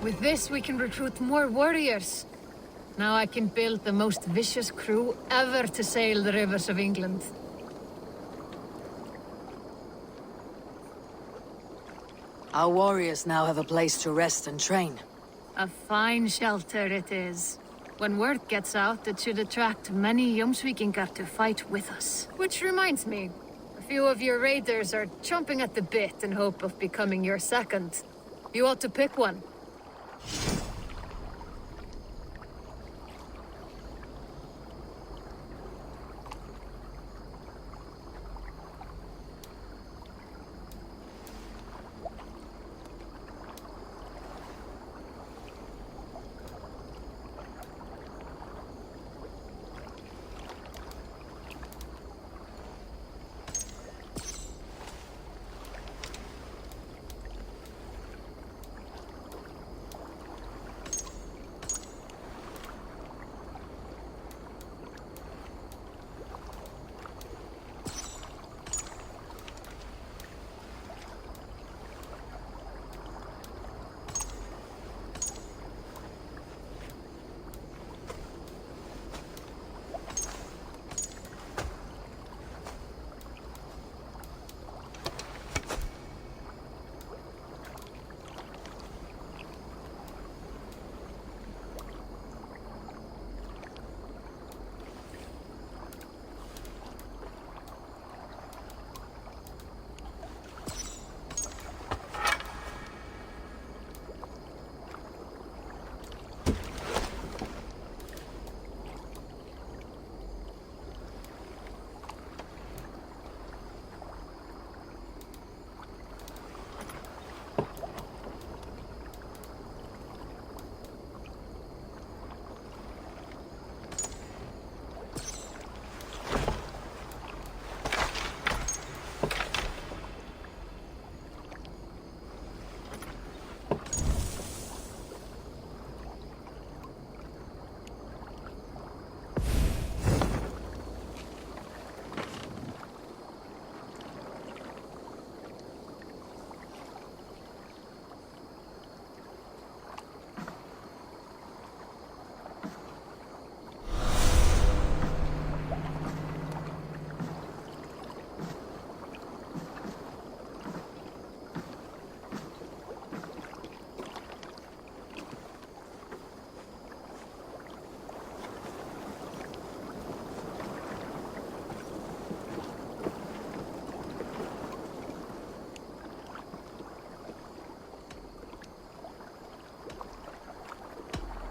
With this, we can recruit more warriors. Now I can build the most vicious crew ever to sail the rivers of England. Our warriors now have a place to rest and train. A fine shelter it is. When word gets out, it should attract many Jomsvikingar to fight with us. Which reminds me, a few of your raiders are chomping at the bit in hope of becoming your second. You ought to pick one.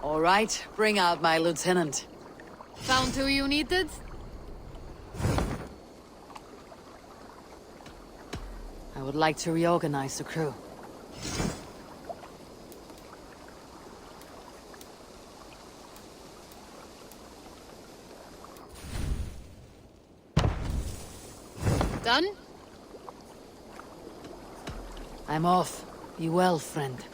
All right, bring out my lieutenant. Found who you needed? I would like to reorganize the crew. Done? I'm off. Be well, friend.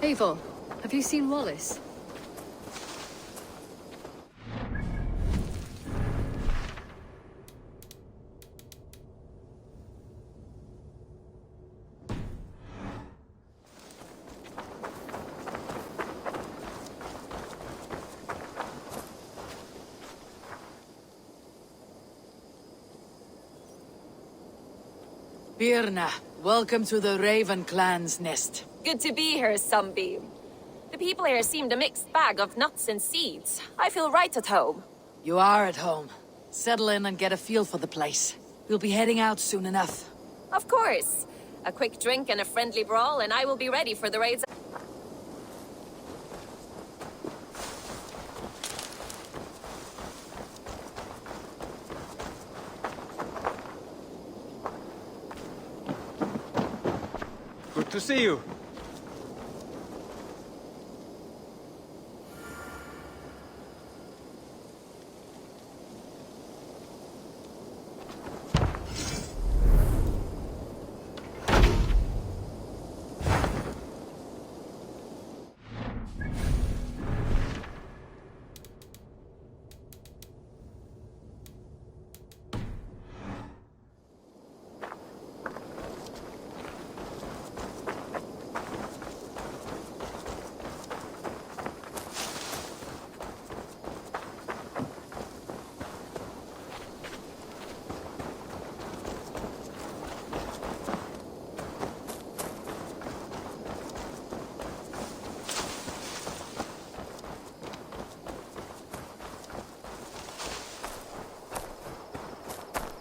Eivor, have you seen Wallace? Birna, welcome to the Raven clan's nest. Good to be here, Sunbeam. The people here seemed a mixed bag of nuts and seeds. I feel right at home. You are at home. Settle in and get a feel for the place. We'll be heading out soon enough. Of course. A quick drink and a friendly brawl, and I will be ready for the raids. Good to see you.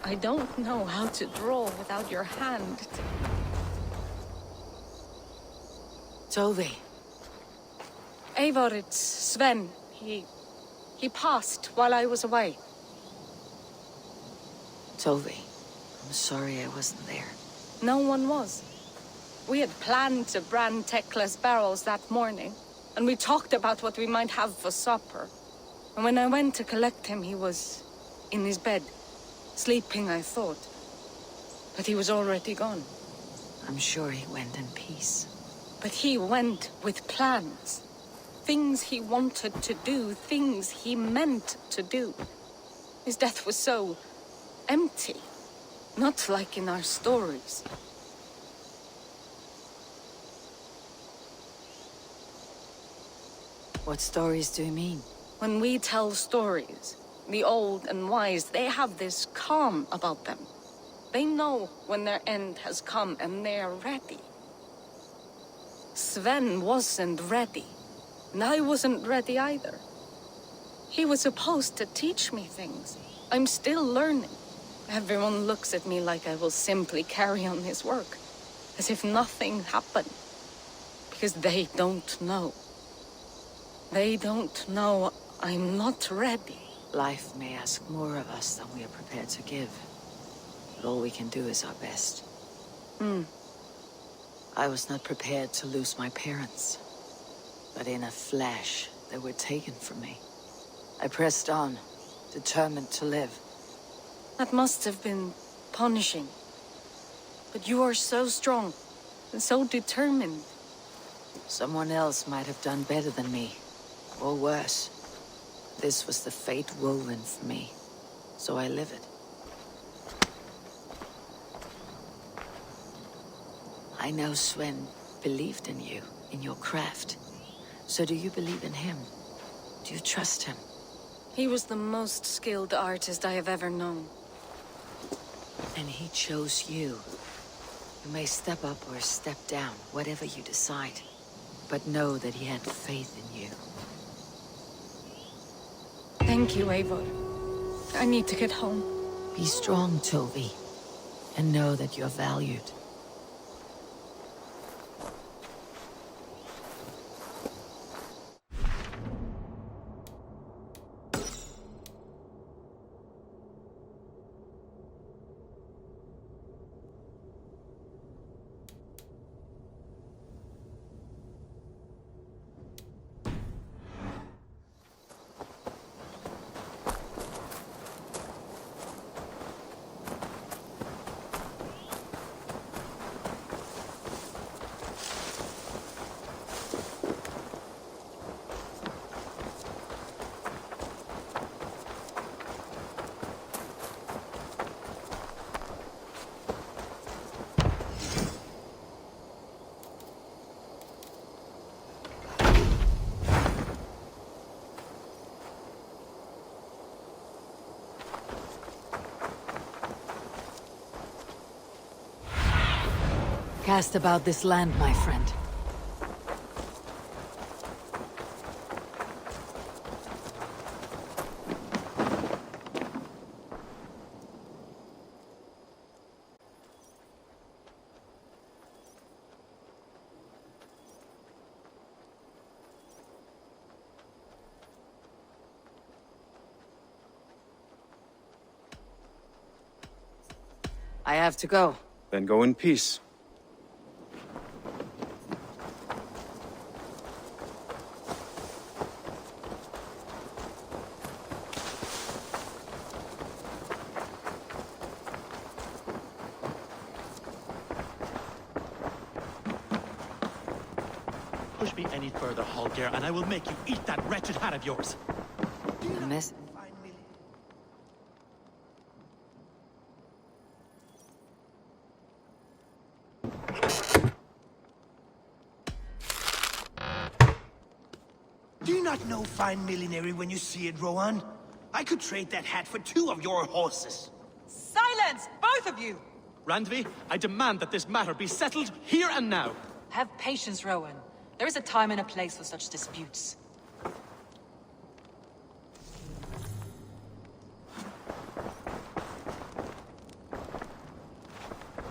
I don't know how to draw without your hand. Tovi. Eivor, it's Sven. He passed while I was away. Tovi, I'm sorry I wasn't there. No one was. We had planned to brand Tekla's barrels that morning, and we talked about what we might have for supper. And when I went to collect him, he was in his bed. Sleeping, I thought. But he was already gone. I'm sure he went in peace. But he went with plans. Things he wanted to do, things he meant to do. His death was so empty. Not like in our stories. What stories do you mean? When we tell stories, the old and wise, they have this calm about them. They know when their end has come and they're ready. Sven wasn't ready, and I wasn't ready either. He was supposed to teach me things. I'm still learning. Everyone looks at me like I will simply carry on his work, as if nothing happened. Because they don't know. They don't know I'm not ready. Life may ask more of us than we are prepared to give. But all we can do is our best. I was not prepared to lose my parents. But in a flash, they were taken from me. I pressed on, determined to live. That must have been punishing. But you are so strong, and so determined. Someone else might have done better than me, or worse. This was the fate woven for me, so I live it. I know Sven believed in you, in your craft. So do you believe in him? Do you trust him? He was the most skilled artist I have ever known. And he chose you. You may step up or step down, whatever you decide. But know that he had faith in you. Thank you, Eivor. I need to get home. Be strong, Tovi. And know that you're valued. Cast about this land, my friend. I have to go. Then go in peace. Push me any further, Holger, and I will make you eat that wretched hat of yours. A mess. Do you not know fine millinery when you see it, Rohan? I could trade that hat for 2 of your horses. Silence, both of you! Randvi, I demand that this matter be settled here and now. Have patience, Rowan. There is a time and a place for such disputes.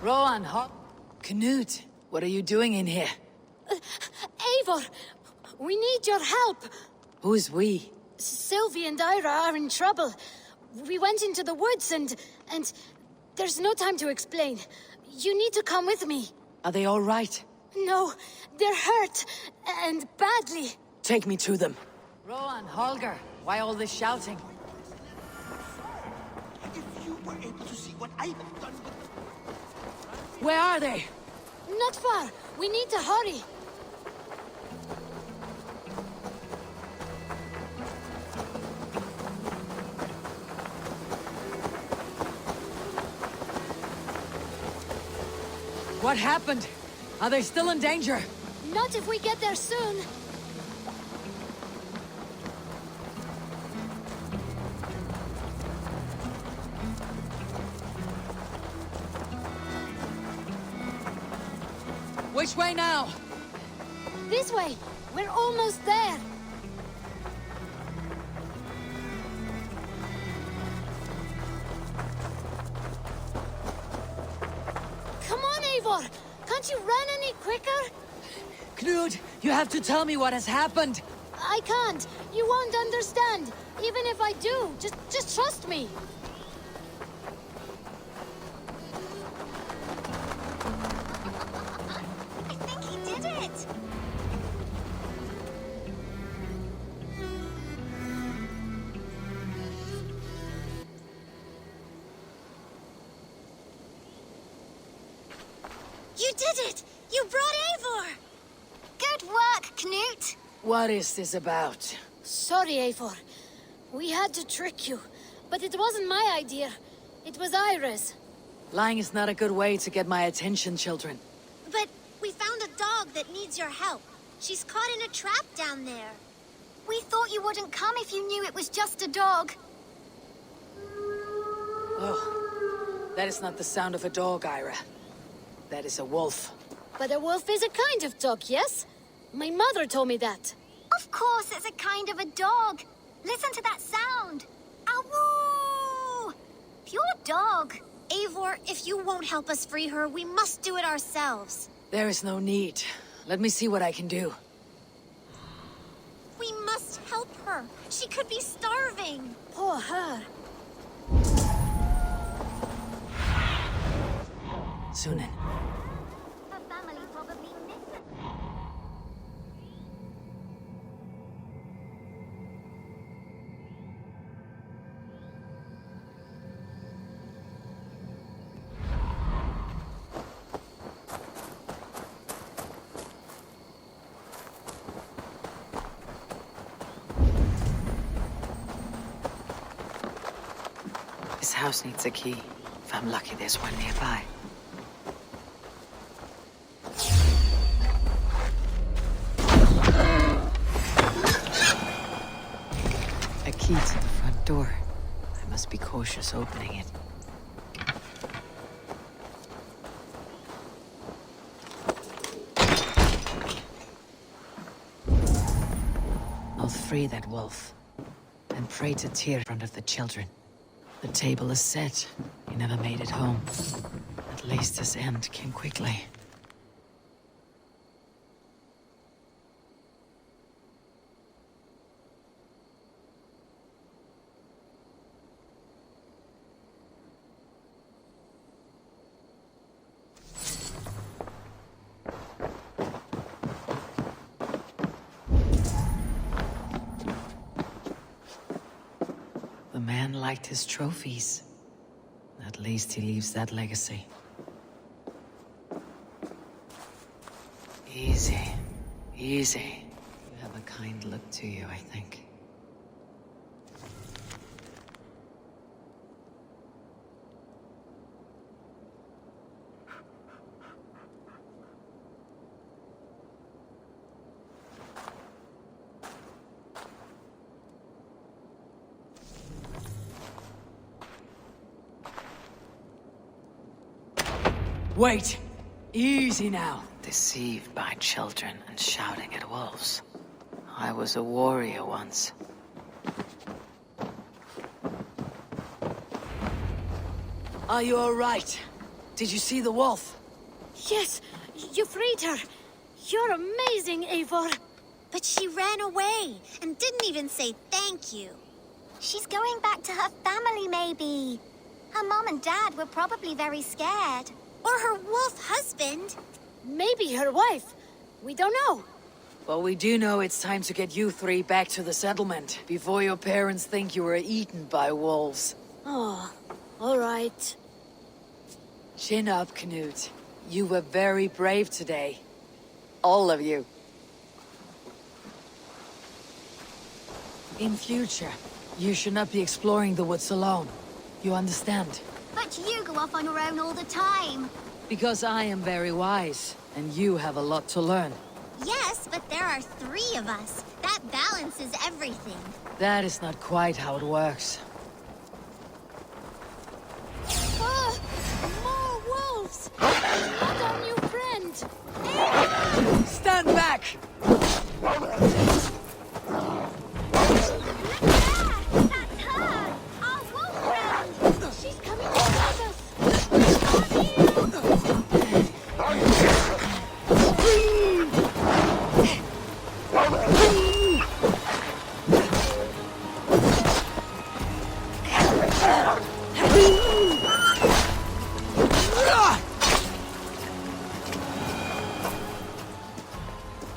Rohan, Knut, what are you doing in here? Eivor, we need your help. Who's we? Sylvie and Ira are in trouble. We went into the woods and there's no time to explain. You need to come with me. Are they all right? No, they're hurt, and badly. Take me to them. Rohan, Holger, why all this shouting? If you were able to see what I have done with Where are they? Not far. We need to hurry. What happened? Are they still in danger? Not if we get there soon. Which way now? This way. We're almost there. Come on, Eivor. Can't you run any quicker? Knut, you have to tell me what has happened. I can't. You won't understand. Even if I do, just trust me. I think he did it! You did it! You brought Eivor! Good work, Knut! What is this about? Sorry, Eivor. We had to trick you. But it wasn't my idea. It was Ira's. Lying is not a good way to get my attention, children. But we found a dog that needs your help. She's caught in a trap down there. We thought you wouldn't come if you knew it was just a dog. Oh, that is not the sound of a dog, Ira. That is a wolf. But a wolf is a kind of dog, yes? My mother told me that. Of course it's a kind of a dog. Listen to that sound. Awoo! Pure dog. Eivor, if you won't help us free her, we must do it ourselves. There is no need. Let me see what I can do. We must help her. She could be starving. Poor her. Sunan. Her family probably miss her. This house needs a key. If I'm lucky, there's one nearby. A key to the front door. I must be cautious opening it. free that wolf. And pray to Tyr in front of the children. The table is set. He never made it home. At least his end came quickly. The man liked his trophies. At least he leaves that legacy. Easy. Easy. You have a kind look to you, I think. Wait! Easy now! Deceived by children and shouting at wolves. I was a warrior once. Are you alright? Did you see the wolf? Yes, you freed her. You're amazing, Eivor. But she ran away and didn't even say thank you. She's going back to her family, maybe. Her mom and dad were probably very scared. Or her wolf husband. Maybe her wife. We don't know. Well, we do know it's time to get you three back to the settlement before your parents think you were eaten by wolves. Oh, all right. Chin up, Knut. You were very brave today. All of you. In future, you should not be exploring the woods alone. You understand? But you go off on your own all the time. Because I am very wise, and you have a lot to learn. Yes, but there are 3 of us. That balances everything. That is not quite how it works. Oh, more wolves! Not our new friend! Stand back! That's her! Our wolf friend! She's coming towards us!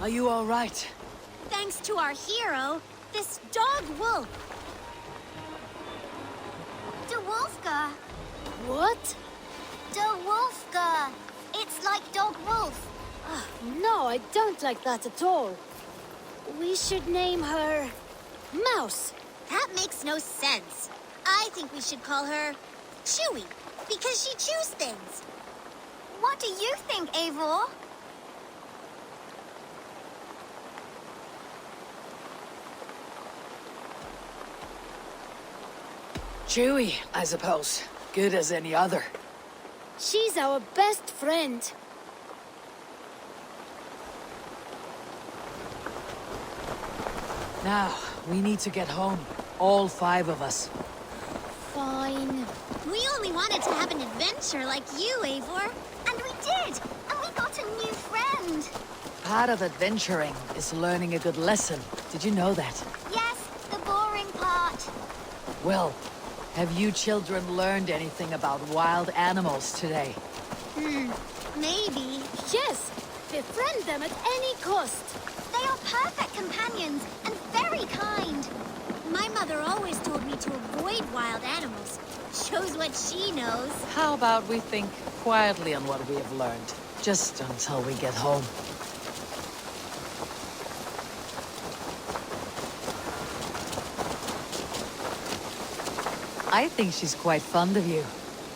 Are you all right? Thanks to our hero, this dog wolf. De Wolfka. What? De Wolfka. It's like dog wolf. No, I don't like that at all. We should name her Mouse. That makes no sense. I think we should call her Chewy, because she chews things. What do you think, Eivor? Chewy, I suppose. Good as any other. She's our best friend. Now, we need to get home. All 5 of us. Fine. We only wanted to have an adventure like you, Eivor. And we did! And we got a new friend! Part of adventuring is learning a good lesson. Did you know that? Yes, the boring part. Well, have you children learned anything about wild animals today? Maybe. Yes! Befriend them at any cost. They are perfect companions and very kind. My mother always told me to avoid wild animals. Shows what she knows. How about we think quietly on what we have learned? Just until we get home. I think she's quite fond of you.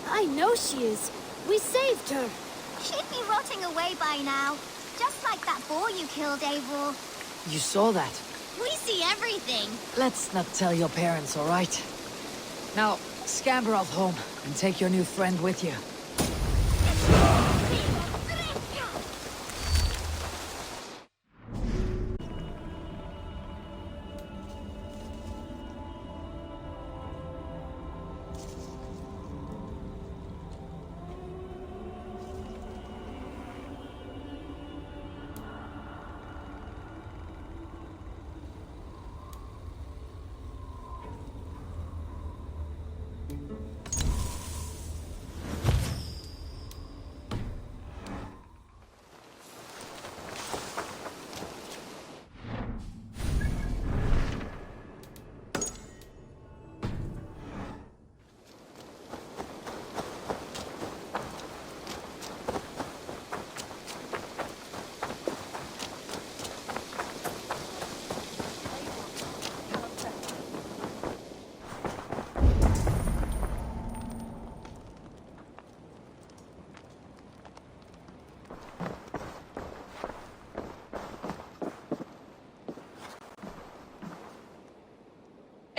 I know she is. We saved her. She'd be rotting away by now. Just like that boar you killed, Eivor. You saw that? We see everything. Let's not tell your parents, all right? Now, scamper off home and take your new friend with you.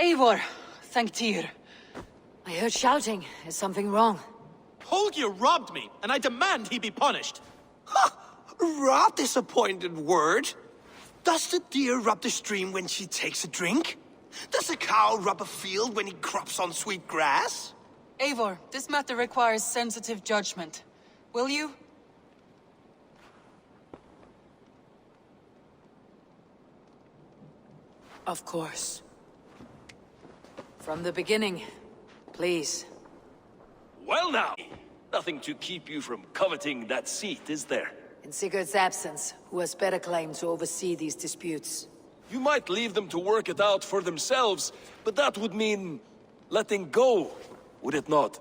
Eivor, thank Tyr. I heard shouting. Is something wrong? Holger robbed me, and I demand he be punished. Raw disappointed word. Does the deer rub the stream when she takes a drink? Does a cow rub a field when he crops on sweet grass? Eivor, this matter requires sensitive judgment. Will you? Of course. From the beginning, please. Well now, nothing to keep you from coveting that seat, is there? In Sigurd's absence, who has better claim to oversee these disputes? You might leave them to work it out for themselves, but that would mean letting go, would it not?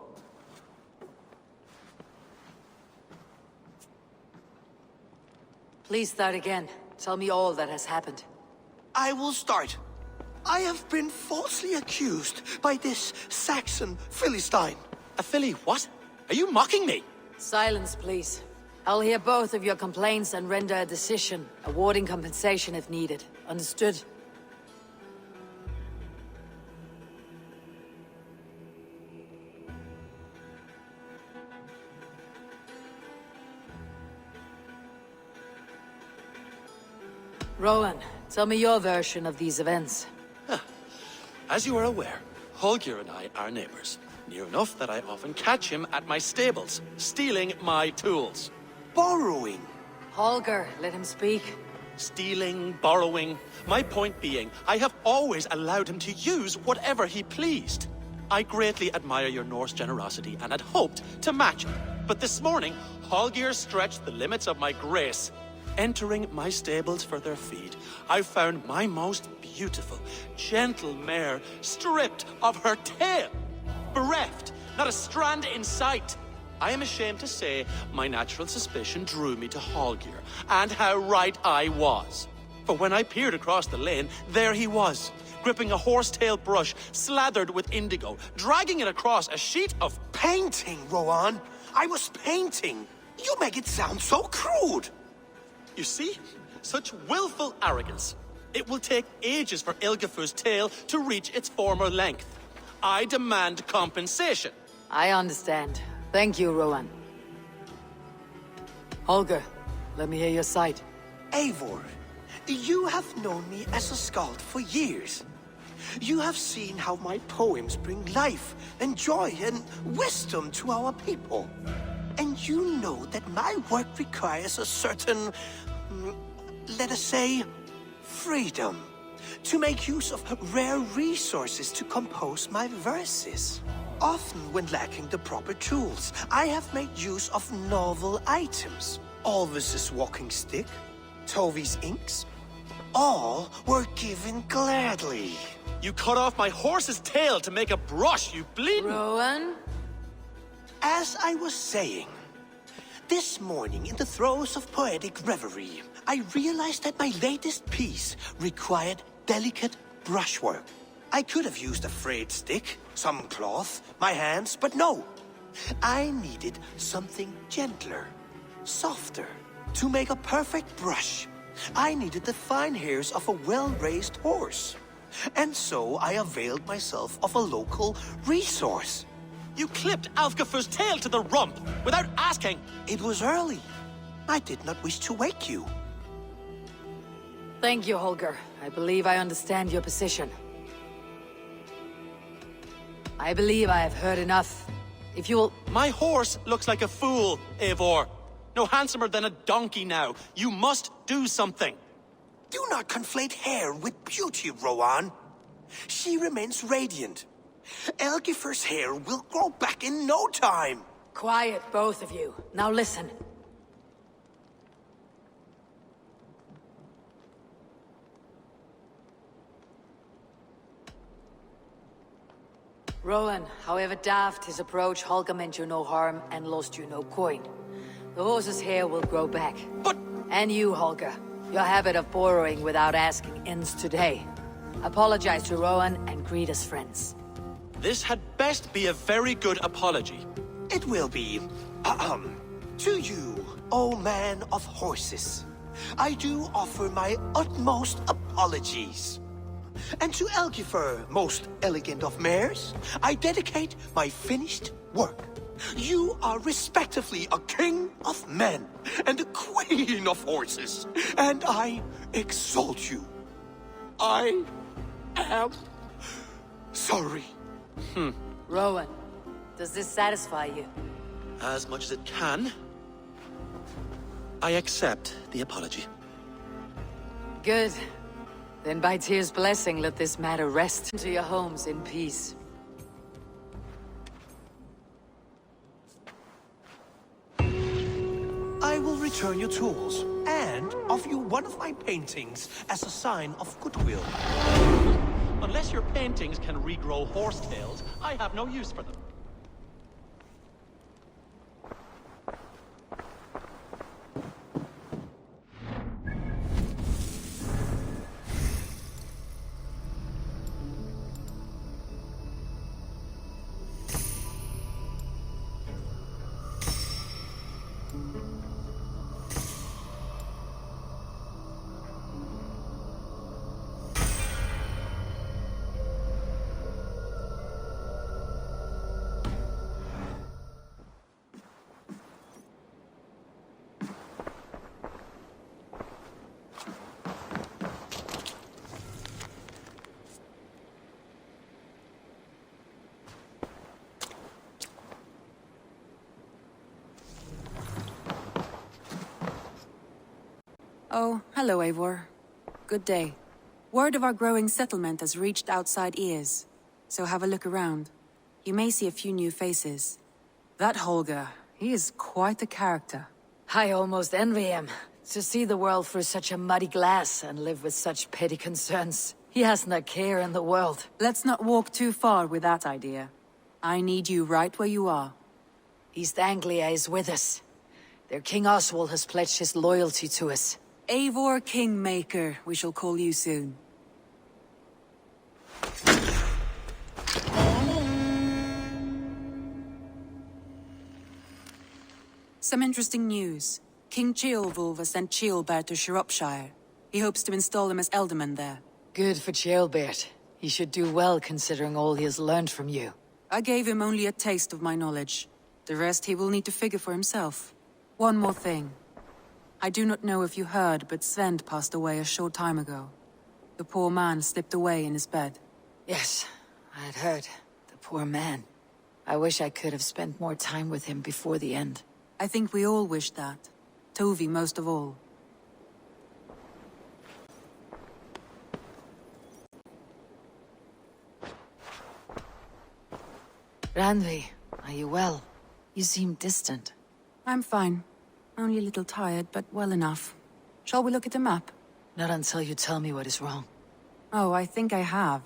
Please start again. Tell me all that has happened. I will start. I have been falsely accused by this Saxon Philistine. A Philly what? Are you mocking me? Silence, please. I'll hear both of your complaints and render a decision, awarding compensation if needed. Understood? Rowan, tell me your version of these events. As you are aware, Holger and I are neighbors. Near enough that I often catch him at my stables, stealing my tools. Borrowing. Holger, let him speak. Stealing, borrowing. My point being, I have always allowed him to use whatever he pleased. I greatly admire your Norse generosity and had hoped to match it. But this morning, Holger stretched the limits of my grace. Entering my stables for their feed, I found my most beautiful, gentle mare stripped of her tail. Bereft, not a strand in sight. I am ashamed to say my natural suspicion drew me to Holger, and how right I was. For when I peered across the lane, there he was, gripping a horsetail brush slathered with indigo, dragging it across a sheet of painting, Rowan. I was painting. You make it sound so crude. You see? Such willful arrogance. It will take ages for Ilgafur's tail to reach its former length. I demand compensation. I understand. Thank you, Rowan. Holger, let me hear your side. Eivor, you have known me as a skald for years. You have seen how my poems bring life and joy and wisdom to our people. And you know that my work requires a certain, let us say, freedom to make use of rare resources to compose my verses. Often when lacking the proper tools, I have made use of novel items. Alvis's walking stick, Tovi's inks, all were given gladly. You cut off my horse's tail to make a brush, you bleeding... Rowan? As I was saying, this morning in the throes of poetic reverie, I realized that my latest piece required delicate brushwork. I could have used a frayed stick, some cloth, my hands, but no. I needed something gentler, softer. To make a perfect brush, I needed the fine hairs of a well-raised horse. And so I availed myself of a local resource. You clipped Alfgafur's tail to the rump, without asking. It was early. I did not wish to wake you. Thank you, Holger. I believe I understand your position. I believe I have heard enough. If you will... My horse looks like a fool, Eivor. No handsomer than a donkey now. You must do something. Do not conflate hair with beauty, Rowan. She remains radiant. Elgifur's hair will grow back in no time. Quiet, both of you. Now listen. Rowan, however daft his approach, Holger meant you no harm and lost you no coin. The horse's hair will grow back. But... And you, Holger. Your habit of borrowing without asking ends today. Apologize to Rowan and greet as friends. This had best be a very good apology. It will be. To you, O man of horses, I do offer my utmost apologies. And to Elgifer, most elegant of mares, I dedicate my finished work. You are respectively a king of men and a queen of horses, and I exalt you. I am sorry. Rowan, does this satisfy you? As much as it can. I accept the apology. Good. Then by Tyr's blessing, let this matter rest to your homes in peace. I will return your tools and offer you one of my paintings as a sign of goodwill. Unless your paintings can regrow horsetails, I have no use for them. Oh, hello, Eivor. Good day. Word of our growing settlement has reached outside ears, so have a look around. You may see a few new faces. That Holger, he is quite a character. I almost envy him. To see the world through such a muddy glass and live with such petty concerns. He hasn't a care in the world. Let's not walk too far with that idea. I need you right where you are. East Anglia is with us. Their King Oswald has pledged his loyalty to us. Eivor Kingmaker, we shall call you soon. Some interesting news. King Ceolwulf has sent Ceolbert to Shropshire. He hopes to install him as Ealdorman there. Good for Ceolbert. He should do well considering all he has learned from you. I gave him only a taste of my knowledge. The rest he will need to figure for himself. One more thing. I do not know if you heard, but Svend passed away a short time ago. The poor man slipped away in his bed. Yes, I had heard. The poor man. I wish I could have spent more time with him before the end. I think we all wish that. Tovi most of all. Randvi, are you well? You seem distant. I'm fine. Only a little tired, but well enough. Shall we look at the map? Not until you tell me what is wrong. Oh, I think I have.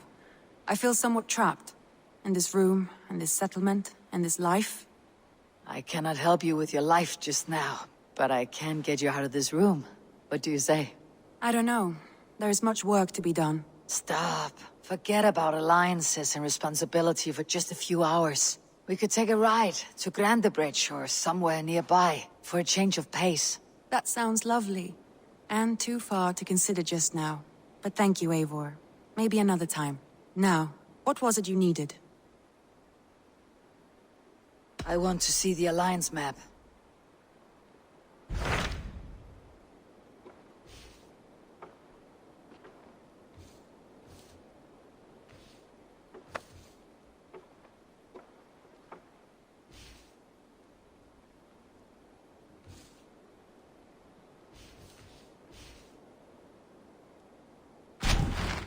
I feel somewhat trapped. In this room, and this settlement, and this life. I cannot help you with your life just now, but I can get you out of this room. What do you say? I don't know. There is much work to be done. Stop. Forget about alliances and responsibility for just a few hours. We could take a ride to Grandebridge or somewhere nearby for a change of pace. That sounds lovely. And too far to consider just now. But thank you, Eivor. Maybe another time. Now, what was it you needed? I want to see the Alliance map.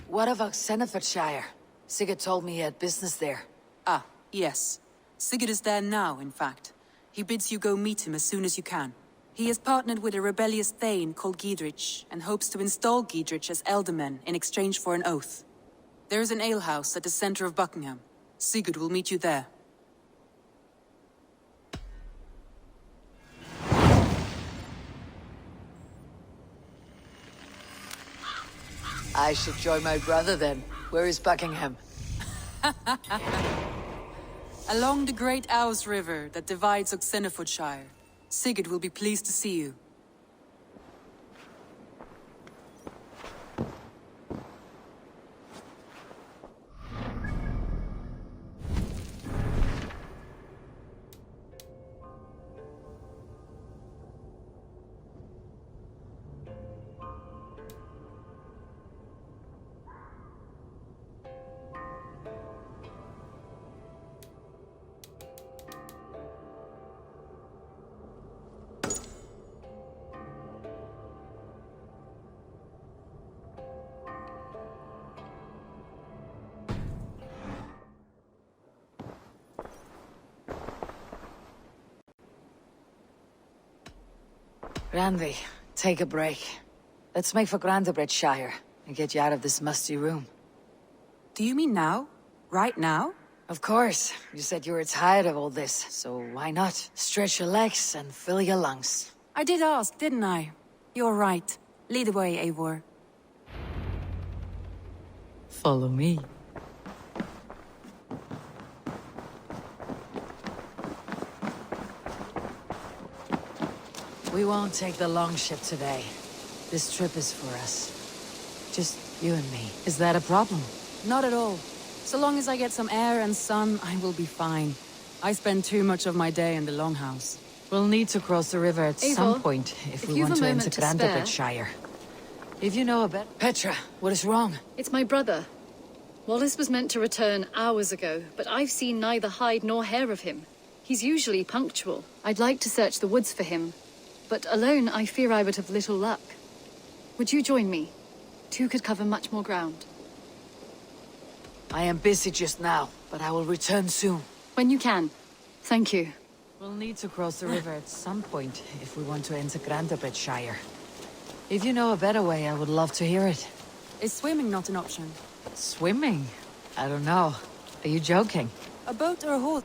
What of Oxenfordshire? Sigurd told me he had business there. Ah, yes. Sigurd is there now, in fact. He bids you go meet him as soon as you can. He has partnered with a rebellious thane called Giedrich, and hopes to install Giedrich as Ealdorman in exchange for an oath. There is an alehouse at the center of Buckingham. Sigurd will meet you there. I should join my brother then. Where is Buckingham? Along the great Ouse River that divides Oxenfordshire. Sigurd will be pleased to see you. Randy, take a break. Let's make for Grandabridgeshire and get you out of this musty room. Do you mean now? Right now? Of course. You said you were tired of all this, so why not? Stretch your legs and fill your lungs. I did ask, didn't I? You're right. Lead the way, Eivor. Follow me. We won't take the long ship today. This trip is for us. Just you and me. Is that a problem? Not at all. So long as I get some air and sun, I will be fine. I spend too much of my day in the longhouse. We'll need to cross the river at some point if we want to enter Grandabridgeshire. If you know about... Petra, what is wrong? It's my brother. Wallace was meant to return hours ago, but I've seen neither hide nor hair of him. He's usually punctual. I'd like to search the woods for him, but alone I fear I would have little luck. Would you join me? Two could cover much more ground. I am busy just now, but I will return soon. When you can. Thank you. We'll need to cross the river at some point if we want to enter Grandabridgeshire. If you know a better way, I would love to hear it. Is swimming not an option? Swimming? I don't know. Are you joking? A boat or a horse?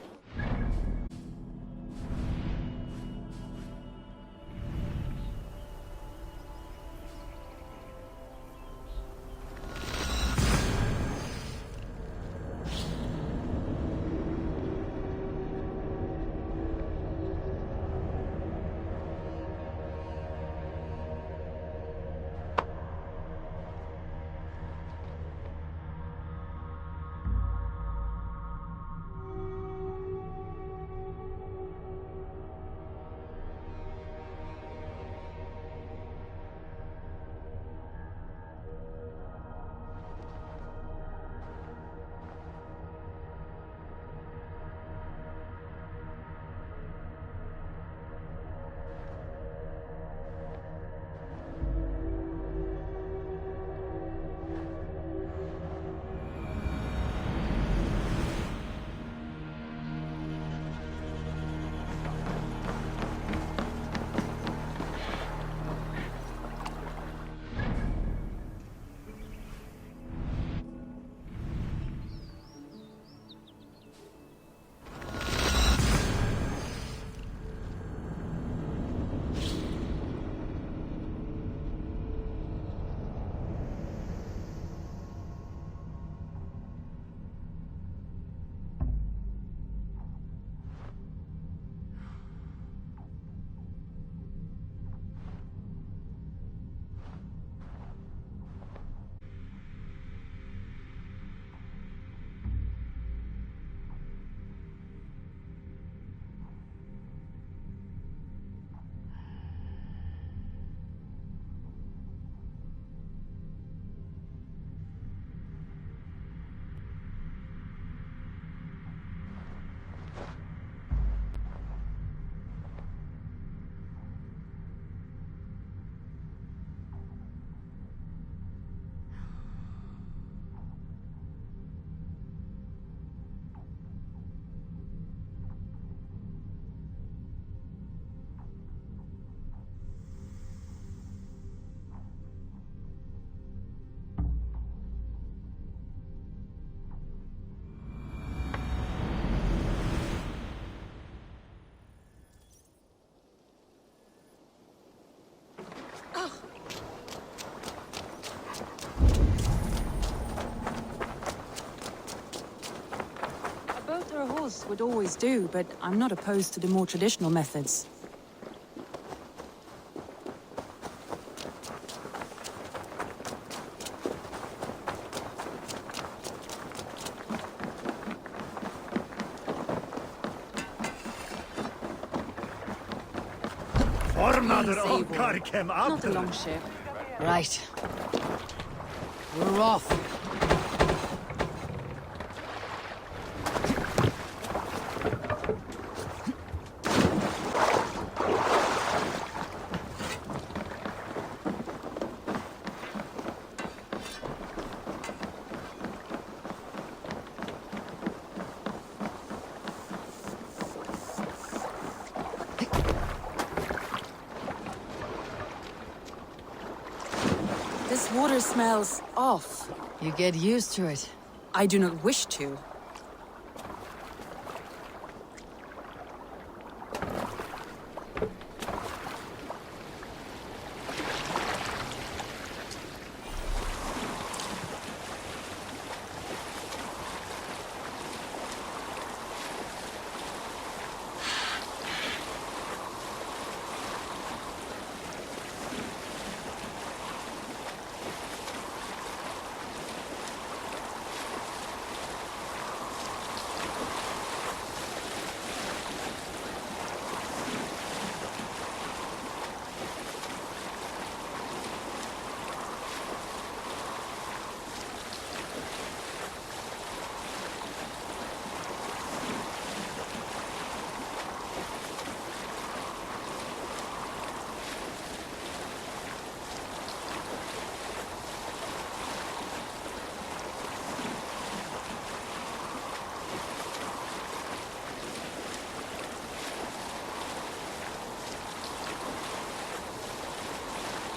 A horse would always do, but I'm not opposed to the more traditional methods. Not a long ship. Right. We're off. This water smells off. You get used to it. I do not wish to.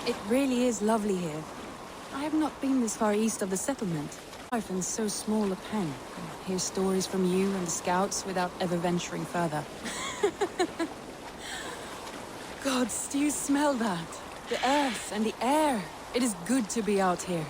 It really is lovely here. I have not been this far east of the settlement. Life in so small a pen. I hear stories from you and the scouts without ever venturing further. Gods, do you smell that? The earth and the air. It is good to be out here.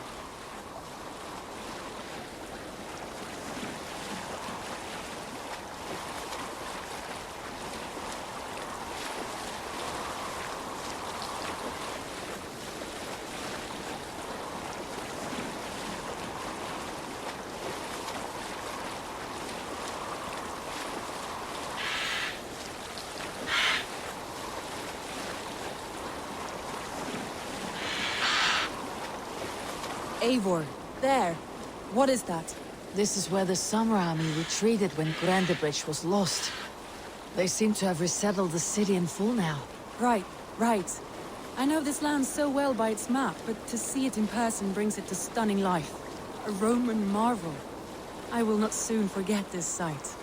Eivor, there. What is that? This is where the Summer Army retreated when Grandebridge was lost. They seem to have resettled the city in full now. Right. I know this land so well by its map, but to see it in person brings it to stunning life. A Roman marvel. I will not soon forget this sight.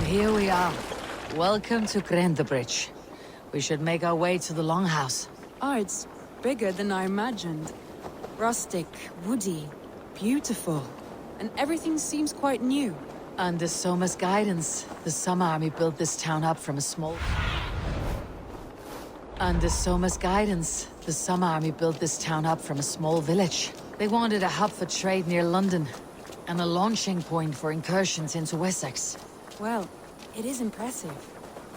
Here we are. Welcome to Grandebridge. We should make our way to the Longhouse. Oh, it's bigger than I imagined. Rustic, woody, beautiful. And everything seems quite new. Under Soma's guidance, the Summer Army built this town up from a small... Under Soma's guidance, the Summer Army built this town up from a small village. They wanted a hub for trade near London, and a launching point for incursions into Wessex. Well, it is impressive.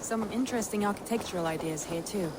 Some interesting architectural ideas here too.